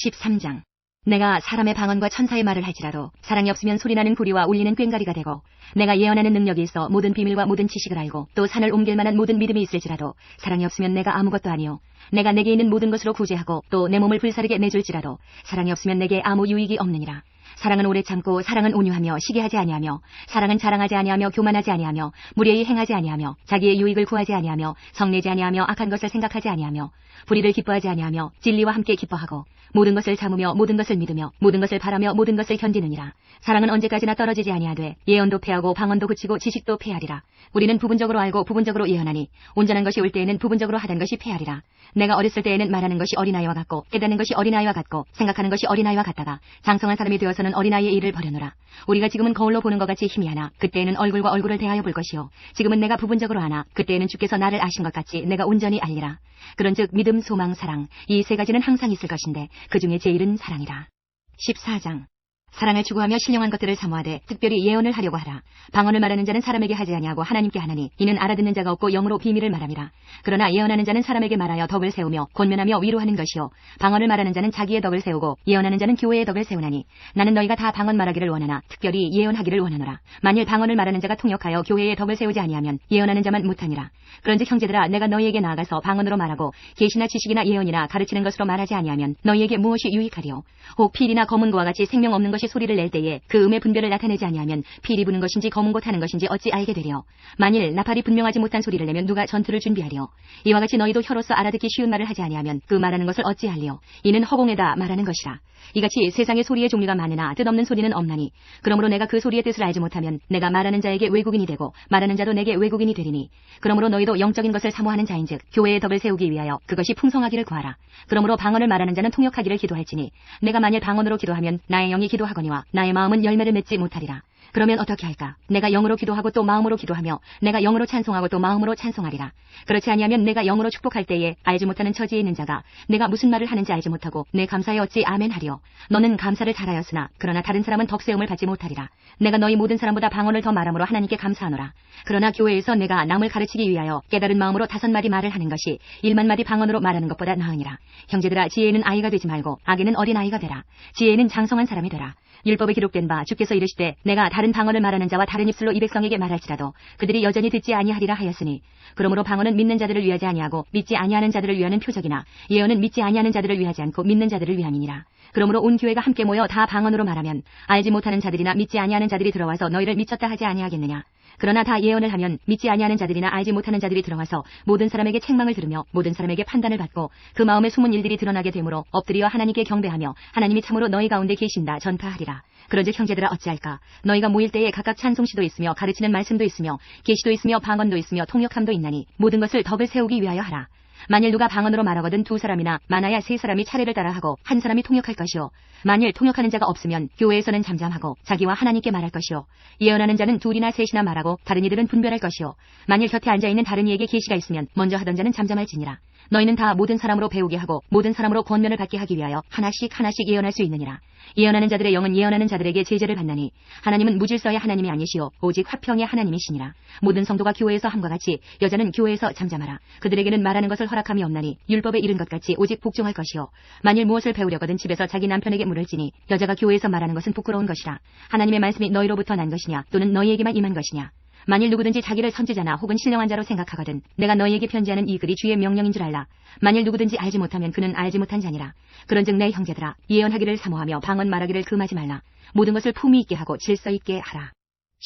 13장. 내가 사람의 방언과 천사의 말을 할지라도 사랑이 없으면 소리나는 구리와 울리는 꽹과리가 되고 내가 예언하는 능력이 있어 모든 비밀과 모든 지식을 알고 또 산을 옮길 만한 모든 믿음이 있을지라도 사랑이 없으면 내가 아무것도 아니요 내가 내게 있는 모든 것으로 구제하고 또 내 몸을 불사르게 내줄지라도 사랑이 없으면 내게 아무 유익이 없느니라. 사랑은 오래 참고 사랑은 온유하며 시기하지 아니하며 사랑은 자랑하지 아니하며 교만하지 아니하며 무례히 행하지 아니하며 자기의 유익을 구하지 아니하며 성내지 아니하며 악한 것을 생각하지 아니하며 불의를 기뻐하지 아니하며 진리와 함께 기뻐하고 모든 것을 참으며 모든 것을 믿으며 모든 것을 바라며 모든 것을 견디느니라. 사랑은 언제까지나 떨어지지 아니하되 예언도 패하고 방언도 그치고 지식도 패하리라. 우리는 부분적으로 알고 부분적으로 예언하니 온전한 것이 올 때에는 부분적으로 하던 것이 패하리라. 내가 어렸을 때에는 말하는 것이 어린아이와 같고 깨닫는 것이 어린아이와 같고 생각하는 것이 어린아이와 같다가 장성한 사람이 되어서는 어린아이의 일을 버려노라. 우리가 지금은 거울로 보는 것 같이 희미하나 그때에는 얼굴과 얼굴을 대하여 볼 것이요 지금은 내가 부분적으로 아나 그때에는 주께서 나를 아신 것 같이 내가 온전히 알리라. 그런즉 믿음, 소망, 사랑 이 세 가지는 항상 있을 것인데 그 중에 제일은 사랑이라. 14장 사랑을 추구하며 신령한 것들을 사모하되 특별히 예언을 하려고 하라. 방언을 말하는 자는 사람에게 하지 아니하고 하나님께 하나니 이는 알아듣는 자가 없고 영으로 비밀을 말함이라. 그러나 예언하는 자는 사람에게 말하여 덕을 세우며 권면하며 위로하는 것이요 방언을 말하는 자는 자기의 덕을 세우고 예언하는 자는 교회의 덕을 세우나니 나는 너희가 다 방언 말하기를 원하나 특별히 예언하기를 원하노라. 만일 방언을 말하는 자가 통역하여 교회의 덕을 세우지 아니하면 예언하는 자만 못하니라. 그런즉 형제들아 내가 너희에게 나아가서 방언으로 말하고 계시나 지식이나 예언이나 가르치는 것으로 말하지 아니하면 너희에게 무엇이 유익하리요. 혹 필이나 검은 고와 같이 생명 없는 것이 소리를 낼 때에 그 음의 분별을 나타내지 아니하면 필이 부는 것인지 검은 고 타는 것인지 어찌 알게 되려. 만일 나팔이 분명하지 못한 소리를 내면 누가 전투를 준비하리요. 이와 같이 너희도 혀로서 알아듣기 쉬운 말을 하지 아니하면 그 말하는 것을 어찌 알리요. 이는 허공에다 말하는 것이라. 이같이 세상의 소리의 종류가 많으나 뜻없는 소리는 없나니 그러므로 내가 그 소리의 뜻을 알지 못하면 내가 말하는 자에게 외국인이 되고 말하는 자도 내게 외국인이 되리니 그러므로 너희도 영적인 것을 사모하는 자인즉 교회의 덕을 세우기 위하여 그것이 풍성하기를 구하라. 그러므로 방언을 말하는 자는 통역하기를 기도할지니 내가 만일 방언으로 기도하면 나의 영이 기도하거니와 나의 마음은 열매를 맺지 못하리라. 그러면 어떻게 할까? 내가 영으로 기도하고 또 마음으로 기도하며 내가 영으로 찬송하고 또 마음으로 찬송하리라. 그렇지 아니하면 내가 영으로 축복할 때에 알지 못하는 처지에 있는 자가 내가 무슨 말을 하는지 알지 못하고 내 감사에 어찌 아멘하리요. 너는 감사를 잘하였으나 그러나 다른 사람은 덕세움을 받지 못하리라. 내가 너희 모든 사람보다 방언을 더 말함으로 하나님께 감사하노라. 그러나 교회에서 내가 남을 가르치기 위하여 깨달은 마음으로 5마디 말을 하는 것이 100,000마디 방언으로 말하는 것보다 나으니라. 형제들아 지혜는 아이가 되지 말고 악에는 어린아이가 되라. 지혜는 장성한 사람이 되라. 율법에 기록된 바 주께서 이르시되 내가 다른 방언을 말하는 자와 다른 입술로 이 백성에게 말할지라도 그들이 여전히 듣지 아니하리라 하였으니 그러므로 방언은 믿는 자들을 위하지 아니하고 믿지 아니하는 자들을 위하는 표적이나 예언은 믿지 아니하는 자들을 위하지 않고 믿는 자들을 위함이니라. 그러므로 온 교회가 함께 모여 다 방언으로 말하면 알지 못하는 자들이나 믿지 아니하는 자들이 들어와서 너희를 미쳤다 하지 아니하겠느냐. 그러나 다 예언을 하면 믿지 아니하는 자들이나 알지 못하는 자들이 들어와서 모든 사람에게 책망을 들으며 모든 사람에게 판단을 받고 그 마음에 숨은 일들이 드러나게 되므로 엎드려 하나님께 경배하며 하나님이 참으로 너희 가운데 계신다 전파하리라. 그런즉 형제들아 어찌할까? 너희가 모일 때에 각각 찬송시도 있으며 가르치는 말씀도 있으며 계시도 있으며 방언도 있으며 통역함도 있나니 모든 것을 덕을 세우기 위하여 하라. 만일 누가 방언으로 말하거든 2사람이나 많아야 3사람이 차례를 따라하고 한 사람이 통역할 것이요. 만일 통역하는 자가 없으면 교회에서는 잠잠하고 자기와 하나님께 말할 것이요. 예언하는 자는 2이나 3이나 말하고 다른 이들은 분별할 것이요. 만일 곁에 앉아있는 다른 이에게 계시가 있으면 먼저 하던 자는 잠잠할지니라. 너희는 다 모든 사람으로 배우게 하고 모든 사람으로 권면을 받게 하기 위하여 하나씩 예언할 수 있느니라. 예언하는 자들의 영은 예언하는 자들에게 제재를 받나니 하나님은 무질서의 하나님이 아니시오 오직 화평의 하나님이시니라. 모든 성도가 교회에서 함과 같이 여자는 교회에서 잠잠하라. 그들에게는 말하는 것을 허락함이 없나니 율법에 이른 것 같이 오직 복종할 것이요. 만일 무엇을 배우려거든 집에서 자기 남편에게 물을지니 여자가 교회에서 말하는 것은 부끄러운 것이라. 하나님의 말씀이 너희로부터 난 것이냐 또는 너희에게만 임한 것이냐. 만일 누구든지 자기를 선지자나 혹은 신령한 자로 생각하거든 내가 너희에게 편지하는 이 글이 주의 명령인 줄 알라. 만일 누구든지 알지 못하면 그는 알지 못한 자니라. 그런즉 내 형제들아 예언하기를 사모하며 방언 말하기를 금하지 말라. 모든 것을 품위 있게 하고 질서 있게 하라.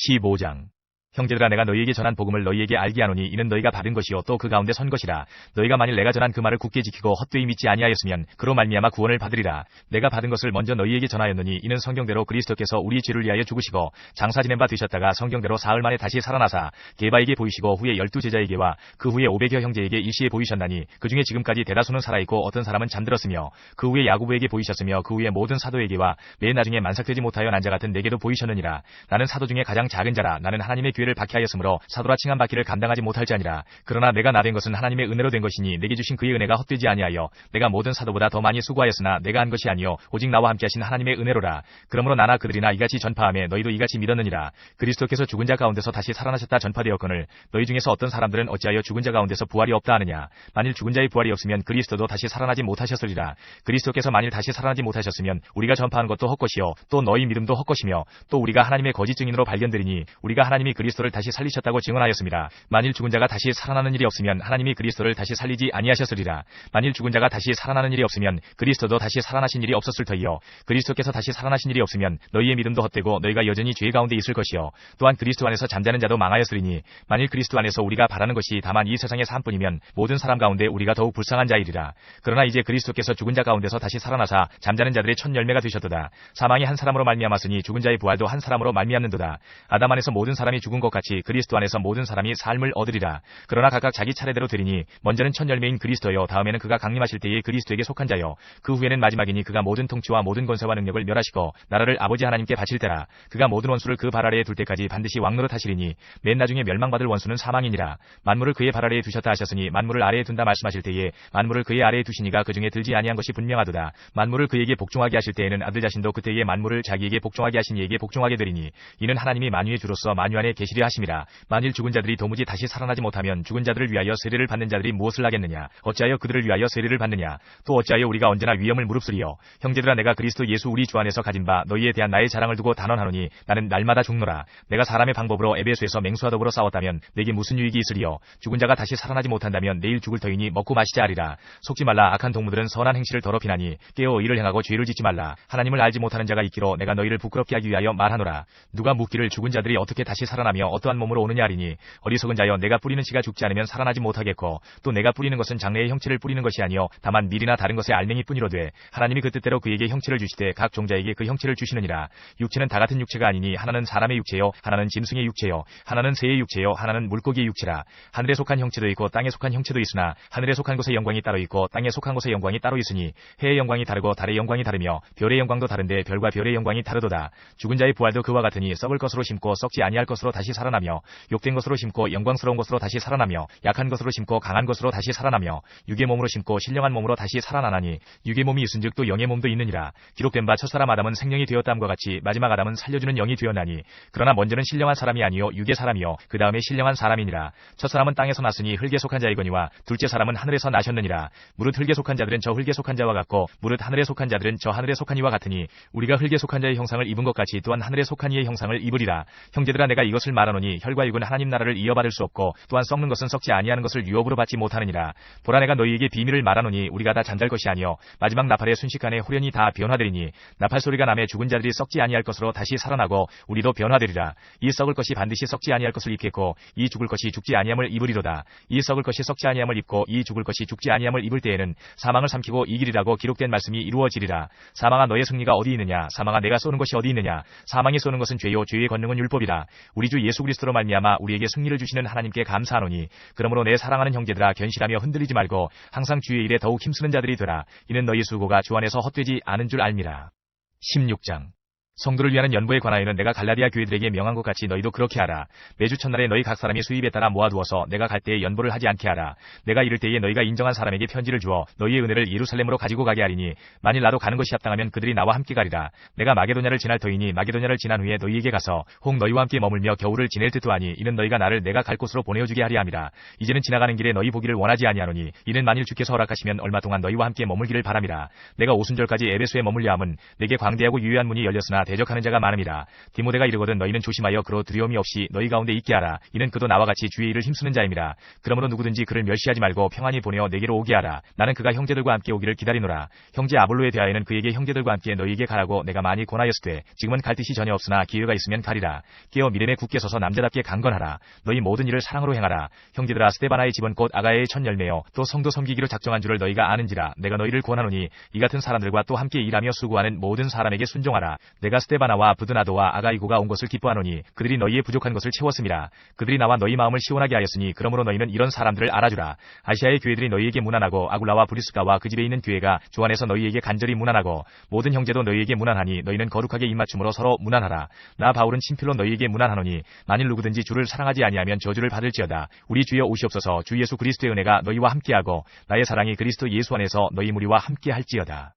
15장 형제들아 내가 너희에게 전한 복음을 너희에게 알게 하노니 이는 너희가 받은 것이요 또 그 가운데 선 것이라. 너희가 만일 내가 전한 그 말을 굳게 지키고 헛되이 믿지 아니하였으면 그로 말미암아 구원을 받으리라. 내가 받은 것을 먼저 너희에게 전하였노니 이는 성경대로 그리스도께서 우리 죄를 위하여 죽으시고 장사 지낸 바 되셨다가 성경대로 사흘 만에 다시 살아나사 게바에게 보이시고 후에 12제자에게와 그 후에 500여 형제에게 일시에 보이셨나니 그 중에 지금까지 대다수는 살아있고 어떤 사람은 잠들었으며 그 후에 야고보에게 보이셨으며 그 후에 모든 사도에게와 맨 나중에 만삭되지 못하여 난 자 같은 내게도 보이셨느니라. 나는 사도 중에 가장 작은 자라. 나는 하나님의 교회 죄를 박해하였으므로 사도라 칭함 받기를 감당하지 못할 자니라. 그러나 내가 나 된 것은 하나님의 은혜로 된 것이니 내게 주신 그의 은혜가 헛되지 아니하여 내가 모든 사도보다 더 많이 수고하였으나 내가 한 것이 아니요 오직 나와 함께 하신 하나님의 은혜로라. 그러므로 나나 그들이나 이같이 전파하며 너희도 이같이 믿었느니라. 그리스도께서 죽은 자 가운데서 다시 살아나셨다 전파되었거늘 너희 중에서 어떤 사람들은 어찌하여 죽은 자 가운데서 부활이 없다 하느냐. 만일 죽은 자의 부활이 없으면 그리스도도 다시 살아나지 못하셨으리라. 그리스도께서 만일 다시 살아나지 못하셨으면 우리가 전파하는 것도 헛것이요 또 너희 믿음도 헛것이며 또 우리가 하나님의 거짓 증인으로 발견되리니 우리가 하나님이 그리스도를 다시 살리셨다고 증언하였습니다. 만일 죽은 자가 다시 살아나는 일이 없으면 하나님이 그리스도를 다시 살리지 아니하셨으리라. 만일 죽은 자가 다시 살아나는 일이 없으면 그리스도도 다시 살아나신 일이 없었을 터이요 그리스도께서 다시 살아나신 일이 없으면 너희의 믿음도 헛되고 너희가 여전히 죄 가운데 있을 것이요 또한 그리스도 안에서 잠자는 자도 망하였으리니 만일 그리스도 안에서 우리가 바라는 것이 다만 이 세상의 삶뿐이면 모든 사람 가운데 우리가 더욱 불쌍한 자이리라. 그러나 이제 그리스도께서 죽은 자 가운데서 다시 살아나사 잠자는 자들의 첫 열매가 되셨도다. 사망이 한 사람으로 말미암았으니 죽은 자의 부활도 한 사람으로 말미암는도다. 아담 안에서 모든 사람이 죽은 것 같이 그리스도 안에서 모든 사람이 삶을 얻으리라. 그러나 각각 자기 차례대로 되리니 먼저는 첫 열매인 그리스도요 다음에는 그가 강림하실 때에 그리스도에게 속한 자요 그 후에는 마지막이니 그가 모든 통치와 모든 권세와 능력을 멸하시고 나라를 아버지 하나님께 바칠 때라. 그가 모든 원수를 그 발 아래에 둘 때까지 반드시 왕노릇 하시리니 맨 나중에 멸망받을 원수는 사망이니라. 만물을 그의 발 아래에 두셨다 하셨으니 만물을 아래에 둔다 말씀하실 때에 만물을 그의 아래에 두시니가 그 중에 들지 아니한 것이 분명하도다. 만물을 그에게 복종하게 하실 때에는 아들 자신도 그때에 만물을 자기에게 복종하게 하신 이에게 복종하게 되리니 이는 하나님이 만유의 주로서 만유 안에 계시려 하심이라. 만일 죽은 자들이 도무지 다시 살아나지 못하면 죽은 자들을 위하여 세례를 받는 자들이 무엇을 하겠느냐. 어찌하여 그들을 위하여 세례를 받느냐. 또 어찌하여 우리가 언제나 위험을 무릅쓰리요. 형제들아 내가 그리스도 예수 우리 주 안에서 가진 바 너희에 대한 나의 자랑을 두고 단언하노니 나는 날마다 죽노라. 내가 사람의 방법으로 에베소에서 맹수와 더불어 싸웠다면 내게 무슨 유익이 있으리요. 죽은 자가 다시 살아나지 못한다면 내일 죽을 터이니 먹고 마시자 하리라. 속지 말라. 악한 동무들은 선한 행실을 더럽히나니 깨어 의를 행하고 죄를 짓지 말라. 하나님을 알지 못하는 자가 있기로 내가 너희를 부끄럽게 하기 위하여 말하노라. 누가 묻기를 죽은 자들이 어떻게 다시 살아나며 어떠한 몸으로 오느냐 하리니 어리석은 자여 내가 뿌리는 씨가 죽지 않으면 살아나지 못하겠고 또 내가 뿌리는 것은 장래의 형체를 뿌리는 것이 아니요 다만 밀이나 다른 것의 알맹이뿐이로되 하나님이 그 뜻대로 그에게 형체를 주시되 각 종자에게 그 형체를 주시느니라. 육체는 다 같은 육체가 아니니 하나는 사람의 육체요 하나는 짐승의 육체요 하나는 새의 육체요 하나는 물고기의 육체라. 하늘에 속한 형체도 있고 땅에 속한 형체도 있으나 하늘에 속한 곳의 영광이 따로 있고 땅에 속한 곳의 영광이 따로 있으니 해의 영광이 다르고 달의 영광이 다르며 별의 영광도 다른데 별과 별의 영광이 다르도다. 죽은 자의 부활도 그와 같으니 썩을 것으로 심고 썩지 아니할 것으로 다시 살아나며 욕된 것으로 심고 영광스러운 것으로 다시 살아나며 약한 것으로 심고 강한 것으로 다시 살아나며 육의 몸으로 심고 신령한 몸으로 다시 살아나나니 육의 몸이 있은즉 또 영의 몸도 있느니라. 기록된 바 첫사람 아담은 생명이 되었다함과 같이 마지막 아담은 살려주는 영이 되었나니 그러나 먼저는 신령한 사람이 아니요 육의 사람이요 그 다음에 신령한 사람이니라. 첫사람은 땅에서 났으니 흙에 속한 자이거니와 둘째 사람은 하늘에서 나셨느니라. 무릇 흙에 속한 자들은 저 흙에 속한 자와 같고 무릇 하늘에 속한 자들은 저 하늘에 속한 이와 같으니 우리가 흙에 속한 자의 형상을 입은 것 같이 또한 하늘에 속한 이의 형상을 입으리라. 형제들아 내가 이것을 말하노니 혈과 육은 하나님 나라를 이어받을 수 없고 또한 썩는 것은 썩지 아니하는 것을 유업으로 받지 못하느니라. 보라 내가 너희에게 비밀을 말하노니 우리가 다 잠잘 것이 아니요 마지막 나팔의 순식간에 후련히 다 변화되리니 나팔 소리가 나매 죽은 자들이 썩지 아니할 것으로 다시 살아나고 우리도 변화되리라. 이 썩을 것이 반드시 썩지 아니할 것을 입겠고 이 죽을 것이 죽지 아니함을 입으리로다. 이 썩을 것이 썩지 아니함을 입고 이 죽을 것이 죽지 아니함을 입을 때에는 사망을 삼키고 이기리라고 기록된 말씀이 이루어지리라. 사망아 너의 승리가 어디 있느냐. 사망아 내가 쏘는 것이 어디 있느냐. 사망이 쏘는 것은 죄요 죄의 권능은 율법이라. 우리 주 예수 그리스도로 말미암아 우리에게 승리를 주시는 하나님께 감사하노니 그러므로 내 사랑하는 형제들아 견실하며 흔들리지 말고 항상 주의 일에 더욱 힘쓰는 자들이 되라. 이는 너희 수고가 주 안에서 헛되지 않은 줄 알미라. 16장 성도를 위하는 연보에 관하여는 내가 갈라디아 교회들에게 명한 것 같이 너희도 그렇게 하라. 매주 첫날에 너희 각 사람이 수입에 따라 모아두어서 내가 갈 때에 연보를 하지 않게 하라. 내가 이를 때에 너희가 인정한 사람에게 편지를 주어 너희의 은혜를 예루살렘으로 가지고 가게 하리니 만일 나도 가는 것이 합당하면 그들이 나와 함께 가리라. 내가 마게도냐를 지날 터이니 마게도냐를 지난 후에 너희에게 가서 혹 너희와 함께 머물며 겨울을 지낼 듯도 하니 이는 너희가 나를 내가 갈 곳으로 보내어주게 하리 함이라. 이제는 지나가는 길에 너희 보기를 원하지 아니하노니 이는 만일 주께서 허락하시면 얼마 동안 너희와 함께 머물기를 바람이라. 내가 오순절까지 에베소에 머물려 함은 내게 광대하고 유효한 문이 열렸으나 대적하는 자가 많음이라. 디모데가 이르거든 너희는 조심하여 그로 두려움이 없이 너희 가운데 있게 하라. 이는 그도 나와 같이 주의 일을 힘쓰는 자임이라. 그러므로 누구든지 그를 멸시하지 말고 평안히 보내어 내게로 오게 하라. 나는 그가 형제들과 함께 오기를 기다리노라. 형제 아볼로에 대하여는 그에게 형제들과 함께 너희에게 가라고 내가 많이 권하였으되 지금은 갈 뜻이 전혀 없으나 기회가 있으면 가리라. 깨어 미렘에 굳게 서서 남자답게 강건하라. 너희 모든 일을 사랑으로 행하라. 형제들아 스데바나의 집은 곧 아가야의 첫 열매요 또 성도 섬기기로 작정한 줄을 너희가 아는지라. 내가 너희를 권하노니 이 같은 사람들과 또 함께 일하며 수고하는 모든 사람에게 순종하라. 내가 내가 스데바나와 부드나도와 아가이고가 온 것을 기뻐하노니 그들이 너희의 부족한 것을 채웠음이라. 그들이 나와 너희 마음을 시원하게 하였으니 그러므로 너희는 이런 사람들을 알아주라. 아시아의 교회들이 너희에게 무난하고 아굴라와 브리스가와 그 집에 있는 교회가 주 안에서 너희에게 간절히 무난하고 모든 형제도 너희에게 무난하니 너희는 거룩하게 입맞춤으로 서로 무난하라. 나 바울은 친필로 너희에게 무난하노니 만일 누구든지 주를 사랑하지 아니하면 저주를 받을지어다. 우리 주여 오시옵소서. 주 예수 그리스도의 은혜가 너희와 함께하고 나의 사랑이 그리스도 예수 안에서 너희 무리와 함께할지어다.